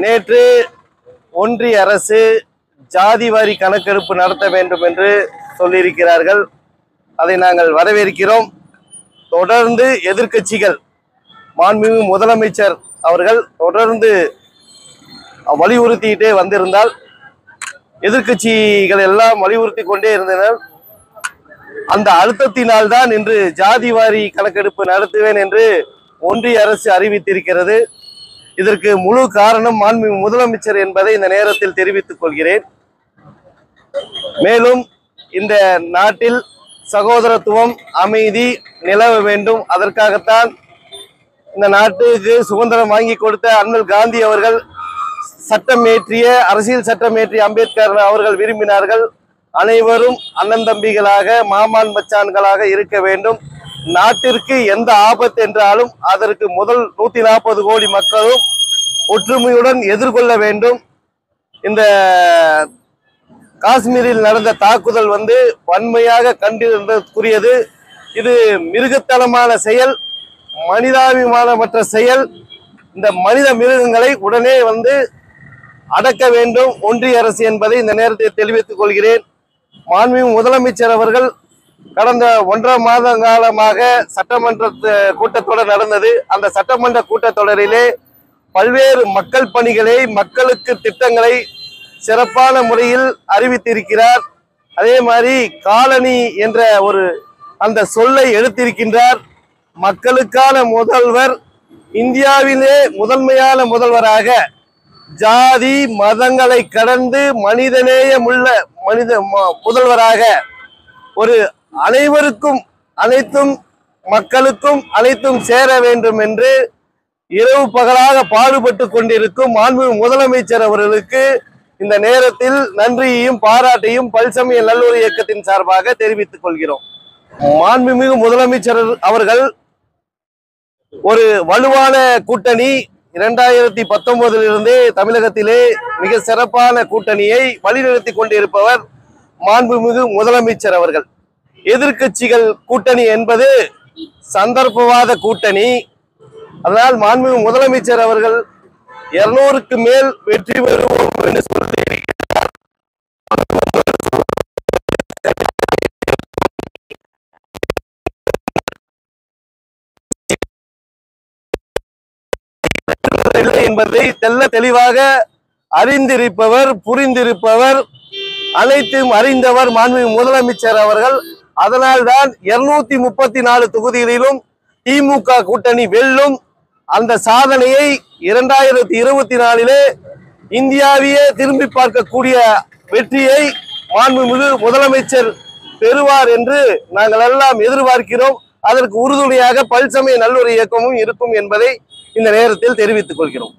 நேற்று ஒன்றிய அரசு ஜாதிவாரி கணக்கெடுப்பு நடத்த வேண்டும் என்று சொல்லியிருக்கிறார்கள். அதை நாங்கள் வரவேற்கிறோம். தொடர்ந்து எதிர்க்கட்சிகள், மாண்புமிகு முதலமைச்சர் அவர்கள் தொடர்ந்து வலியுறுத்திட்டே வந்திருந்தால், எதிர்க்கட்சிகள் எல்லாம் வலியுறுத்தி கொண்டே இருந்தனர். அந்த அழுத்தத்தினால்தான் இன்று ஜாதிவாரி கணக்கெடுப்பு நடத்துவேன் என்று ஒன்றிய அரசு அறிவித்திருக்கிறது. இதற்கு முழு காரணம் மாண்புமிகு முதலமைச்சர் என்பதை இந்த நேரத்தில் தெரிவித்துக் கொள்கிறேன். மேலும் இந்த நாட்டில் சகோதரத்துவம், அமைதி நிலவ வேண்டும். அதற்காகத்தான் இந்த நாட்டுக்கு சுதந்திரம் வாங்கி கொடுத்த அண்ணல் காந்தி அவர்கள் அரசியல் சட்டம் இயற்றிய அம்பேத்கர் அவர்கள் விரும்பினார்கள். அனைவரும் அண்ணன் தம்பிகளாக, மாமான் மச்சான்களாக இருக்க வேண்டும். நாட்டிற்கு எந்த ஆபத்து என்றாலும் அதற்கு முதல் 140 கோடி மக்களும் ஒற்றுமையுடன் எதிர்கொள்ள வேண்டும். இந்த காஷ்மீரில் நடந்த தாக்குதல் வன்மையாக கண்டிருந்ததுக்குரியது. இது மிருகத்தனமான செயல், மனிதாபிமானமற்ற செயல். இந்த மனித மிருகங்களை உடனே அடக்க வேண்டும் ஒன்றிய அரசு என்பதை இந்த நேரத்தில் தெரிவித்துக் கொள்கிறேன். மாண்புமிகு முதலமைச்சர் அவர்கள் கடந்த 1.5 மாத காலமாக சட்டமன்ற கூட்டத்தொடர் நடந்தது. அந்த சட்டமன்ற கூட்டத்தொடரிலே பல்வேறு மக்கள் பணிகளை, மக்களுக்கு திட்டங்களை சிறப்பான முறையில் அறிவித்திருக்கிறார். அதே மாதிரி காலனி என்ற அந்த சொல்லை எடுத்திருக்கின்றார். மக்களுக்கான முதல்வர், இந்தியாவிலே முதன்மையான முதல்வராக, ஜாதி மதங்களை கடந்து மனிதநேயமுள்ள முதல்வராக, அனைவருக்கும் அனைத்தும் மக்களுக்கும் அனைத்தும் சேர வேண்டும் என்று இரவு பகலாக பாடுபட்டு கொண்டிருக்கும் மாண்புமிகு முதலமைச்சர் அவர்களுக்கு இந்த நேரத்தில் நன்றியையும் பாராட்டையும் பல்சமய நல்லுறவு இயக்கத்தின் சார்பாக தெரிவித்துக் கொள்கிறோம். மாண்புமிகு முதலமைச்சர் அவர்கள் வலுவான கூட்டணி 2019 தமிழகத்திலே மிக சிறப்பான கூட்டணியை வழிநடத்தி கொண்டிருப்பவர் மாண்புமிகு முதலமைச்சர் அவர்கள். எதிர்க்கட்சிகள் கூட்டணி என்பது சந்தர்ப்பவாத கூட்டணி. அதனால் மாண்புமிகு முதலமைச்சர் அவர்கள் 200க்கு மேல் வெற்றி பெறுவோம் என்று சொல்லியிருக்கிறார். என்பதை தெல்ல தெளிவாக அறிந்திருப்பவர், புரிந்திருப்பவர், அனைத்தும் அறிந்தவர் மாண்புமிகு முதலமைச்சர் அவர்கள். அதனால்தான் 234 தொகுதிகளிலும் திமுக கூட்டணி வெல்லும். அந்த சாதனையை 2024 இந்தியாவையே திரும்பி பார்க்கக்கூடிய வெற்றியை மாண்புமிகு முதலமைச்சர் பெறுவார் என்று நாங்கள் எல்லாம் எதிர்பார்க்கிறோம். அதற்கு உறுதுணையாக பல்சமய நல்லுறவு இயக்கமும் இருக்கும் என்பதை இந்த நேரத்தில் தெரிவித்துக் கொள்கிறோம்.